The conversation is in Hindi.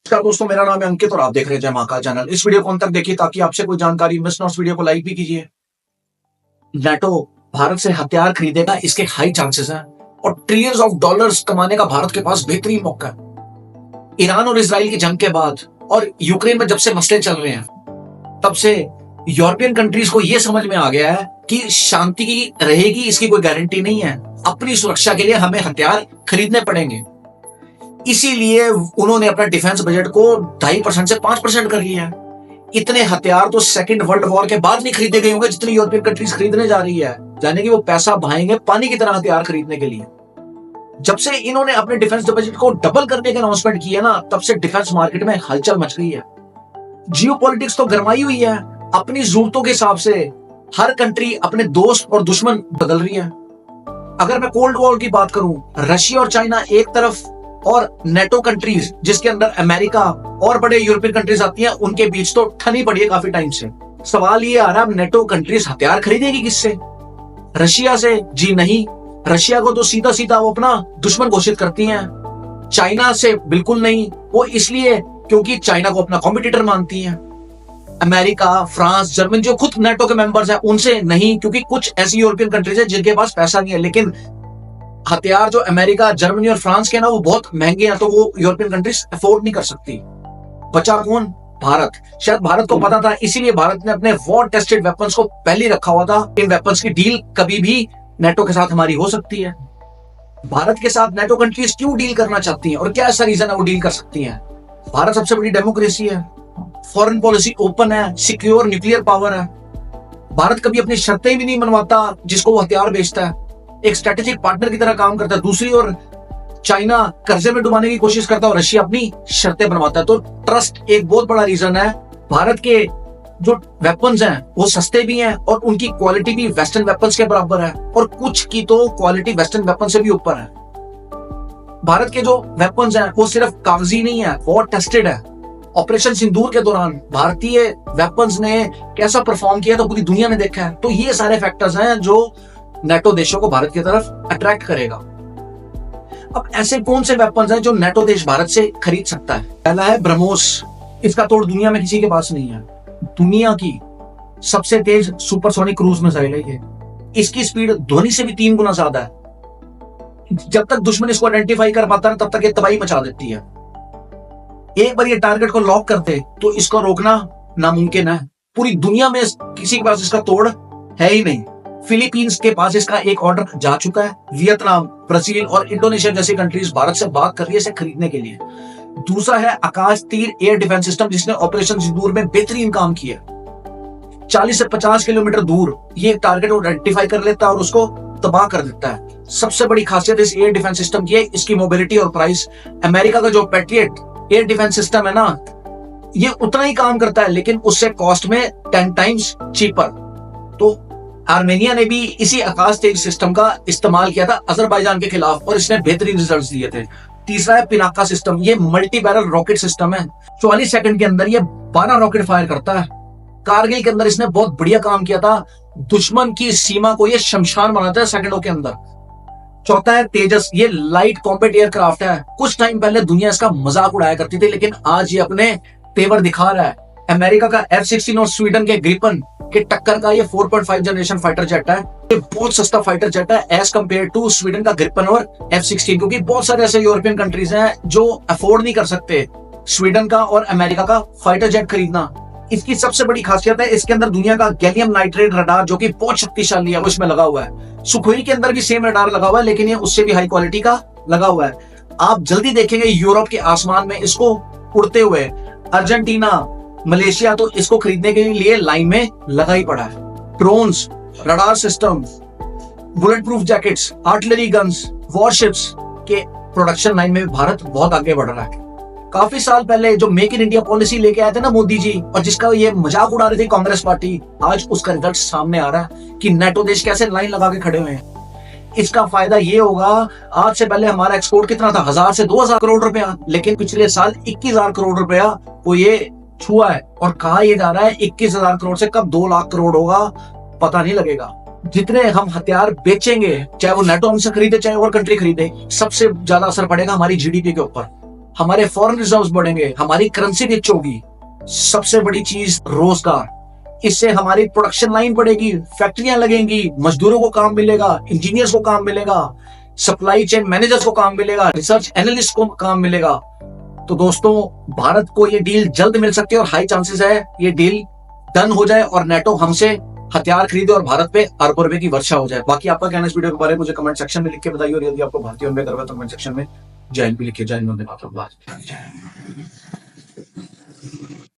नमस्कार दोस्तों, मेरा नाम है अंकित और आप देख रहे हैं जय महाकाल चैनल। इस वीडियो को अंत तक देखिए ताकि आपसे कोई जानकारी मिस ना हो। वीडियो को लाइक भी कीजिए। नेटो भारत से हथियार खरीदेगा, इसके हाई चांसेस हैं और ट्रिलियंस ऑफ डॉलर्स कमाने का भारत के पास बेहतरीन मौका है। ईरान और इजराइल की जंग के बाद और यूक्रेन में जब से मसले चल रहे हैं तब से यूरोपियन कंट्रीज को यह समझ में आ गया है कि शांति की रहेगी इसकी कोई गारंटी नहीं है। अपनी सुरक्षा के लिए हमें हथियार खरीदने पड़ेंगे। इसीलिए उन्होंने अपना डिफेंस बजट को 2.5% से 5% कर लिया है। इतने हथियार तो सेकेंड वर्ल्ड वॉर के बाद नहीं खरीदे गए होंगे जितने यूरोपियन कंट्रीज खरीदने जा रही है। यानी कि वो पैसा बहाएंगे पानी की तरह हथियार खरीदने के लिए। जब से इन्होंने अपने डिफेंस बजट को डबल करने का अनाउंसमेंट किया ना, तब से डिफेंस मार्केट में हलचल मच गई है। जियोपॉलिटिक्स तो गरमाई हुई है। अपनी जरूरतों के हिसाब से हर कंट्री अपने दोस्त और दुश्मन बदल रही है। अगर मैं कोल्ड वॉर की बात करूं, रशिया और चाइना एक तरफ और नेटो कंट्रीज जिसके अंदर अमेरिका और बड़े यूरोपियन कंट्रीज आती हैं, उनके बीच तो ठनी पड़ी है काफी टाइम से। सवाल ये आ रहा है, नेटो कंट्रीज हथियार खरीदेगी किससे? रशिया से? जी नहीं। रशिया को तो सीधा सीधा वो अपना दुश्मन घोषित करती हैं। चाइना से बिल्कुल नहीं, वो इसलिए क्योंकि चाइना को अपना कॉम्पिटिटर मानती हैं। अमेरिका, फ्रांस, जर्मनी जो खुद नेटो के मेंबर्स हैं, उनसे नहीं, क्योंकि कुछ ऐसी यूरोपियन कंट्रीज हैं जिनके पास पैसा नहीं है। लेकिन हथियार जो अमेरिका, जर्मनी और फ्रांस के ना, वो बहुत महंगे हैं, तो वो यूरोपियन कंट्रीज अफोर्ड नहीं कर सकती। बचा कौन? भारत। शायद भारत को पता था, इसीलिए भारत ने अपने वॉर टेस्टेड वेपन्स को पहले रखा हुआ था। इन वेपन्स की डील कभी भी नेटो के साथ हमारी हो सकती है। भारत के साथ नेटो कंट्रीज क्यों डील करना चाहती हैं और क्या ऐसा रीजन है वो डील कर सकती हैं? भारत सबसे बड़ी डेमोक्रेसी है, फॉरेन पॉलिसी ओपन है, सिक्योर न्यूक्लियर पावर है। भारत कभी अपनी शर्तें भी नहीं मनवाता जिसको वो हथियार बेचता है। एक स्ट्रेटेजिक पार्टनर की तरह काम करता है। दूसरी ओर चाइना कर्जे में डुबाने की कोशिश करता है और रशिया अपनी शर्तें बनवाता है। तो ट्रस्ट एक बहुत बड़ा रीजन है। भारत के जो वेपन्स हैं वो सस्ते भी हैं और उनकी क्वालिटी भी वेस्टर्न वेपन्स के बराबर है, और कुछ की तो क्वालिटी वेस्टर्न वेपन से भी ऊपर है। भारत के जो वेपन्स हैं वो सिर्फ कागजी नहीं है, वॉर टेस्टेड है। ऑपरेशन सिंदूर के दौरान भारतीय वेपन्स ने कैसा परफॉर्म किया तो पूरी दुनिया ने देखा है। तो ये सारे फैक्टर्स हैं जो नेटो देशों को भारत की तरफ अट्रैक्ट करेगा। अब ऐसे कौन से वेपन्स हैं जो नेटो देश भारत से खरीद सकता है? पहला है ब्रह्मोस। इसका तोड़ दुनिया में किसी के पास नहीं है। दुनिया की सबसे तेज सुपरसोनिक क्रूज मिसाइल है ये। इसकी स्पीड ध्वनि से भी 3 गुना ज्यादा है। जब तक दुश्मन इसको आइडेंटिफाई कर पाता है तब तक ये तबाही मचा देती है। एक बार ये टारगेट को लॉक करते तो इसको रोकना नामुमकिन है। पूरी दुनिया में किसी के पास इसका तोड़ है ही नहीं। फिलीपींस के पास इसका एक ऑर्डर जा चुका है। वियतनाम, ब्राजील और इंडोनेशिया जैसी कंट्रीज भारत से बात कर रही है इसे खरीदने के लिए। दूसरा है आकाश तीर एयर डिफेंस सिस्टम, जिसने ऑपरेशन सिंदूर में बेहतरीन काम किया। 40 से 50 किलोमीटर दूर ये टारगेट आइडेंटिफाई कर लेता है और उसको तबाह कर देता है। सबसे बड़ी खासियत इस एयर डिफेंस सिस्टम की है इसकी मोबिलिटी और प्राइस। अमेरिका का जो पैट्रियट एयर डिफेंस सिस्टम है ना, ये उतना ही काम करता है लेकिन उससे कॉस्ट में 10 टाइम्स चीपर। तो आर्मेनिया ने भी इसी आकाश तेज सिस्टम का इस्तेमाल किया था अजरबैजान के खिलाफ और इसने बेहतरीन रिजल्ट्स दिए थे। तीसरा है पिनाका सिस्टम। ये मल्टी बैरल रॉकेट सिस्टम है। 44 सेकंड के अंदर ये 12 रॉकेट फायर करता है। कारगिल के अंदर इसने बहुत बढ़िया काम किया था। दुश्मन की सीमा को ये शमशान बनाता है सेकंडों के अंदर। चौथा है तेजस। ये लाइट कॉम्बैट एयरक्राफ्ट है। कुछ टाइम पहले दुनिया इसका मजाक उड़ाया करती थी, लेकिन आज ये अपने तेवर दिखा रहा है। अमेरिका का F-16 और स्वीडन के ग्रिपन के टक्कर का ये 4.5 जनरेशन फाइटर जेट है। ये बहुत सस्ता फाइटर जेट है एज कंपेयर टू स्वीडन का ग्रिपन और F-16, क्योंकि बहुत सारे ऐसे यूरोपियन कंट्रीज हैं जो अफोर्ड नहीं कर सकते स्वीडन का और अमेरिका का फाइटर जेट खरीदना। इसकी सबसे बड़ी खासियत है इसके अंदर दुनिया का गैलियम नाइट्रेट रडार, जो कि बहुत शक्तिशाली है, वो इसमें लगा हुआ है। सुखोई के अंदर भी सेम रडार लगा हुआ है, लेकिन ये उससे भी हाई क्वालिटी का लगा हुआ है। आप जल्दी देखेंगे यूरोप के आसमान में इसको उड़ते हुए। अर्जेंटीना, मलेशिया तो इसको खरीदने के लिए लाइन में लगा ही पड़ा है। Drones, radar system, bullet proof jackets, artillery guns, warships के प्रोडक्शन लाइन में भारत बहुत आगे बढ़ रहा है। काफी साल पहले जो मेक इन इंडिया पॉलिसी लेके आए थे ना मोदी जी, और जिसका ये मजाक उड़ा रही थी कांग्रेस पार्टी, आज उसका रिजल्ट सामने आ रहा है कि नेटो देश कैसे लाइन लगा के खड़े हुए हैं। इसका फायदा ये होगा, आज से पहले हमारा एक्सपोर्ट कितना था? 1000 से 2000 करोड़ रुपया, लेकिन पिछले साल 21,000 करोड़ रुपया वो ये छुआ है। और कहा ये जा रहा है 21,000 करोड़ से कब 2 लाख करोड़ होगा पता नहीं लगेगा। जितने हम हथियार बेचेंगे, चाहे वो नेटो हमसे खरीदे चाहे और कंट्री खरीदे, सबसे ज्यादा असर पड़ेगा हमारी जीडीपी के ऊपर। हमारे फॉरेन रिजर्व्स बढ़ेंगे, हमारी करेंसी रिच होगी। सबसे बड़ी चीज रोजगार, इससे हमारी प्रोडक्शन लाइन बढ़ेगी, फैक्ट्रियां लगेंगी, मजदूरों को काम मिलेगा, इंजीनियर्स को काम मिलेगा, सप्लाई चेन मैनेजर्स को काम मिलेगा, रिसर्च एनालिस्ट को काम मिलेगा। तो दोस्तों, भारत को ये डील जल्द मिल सकती है और हाई चांसेस है ये डील डन हो जाए और नेटो हमसे हथियार खरीदे और भारत पे अरबों रुपए की वर्षा हो जाए। बाकी आपका कहना इस वीडियो के बारे में मुझे कमेंट सेक्शन में लिख के बताइए, और यदि आपको भारतीय में गर्व है तो कमेंट सेक्शन में जय हिंद भी लिखिए। जय हिंद, वंदे मातरम।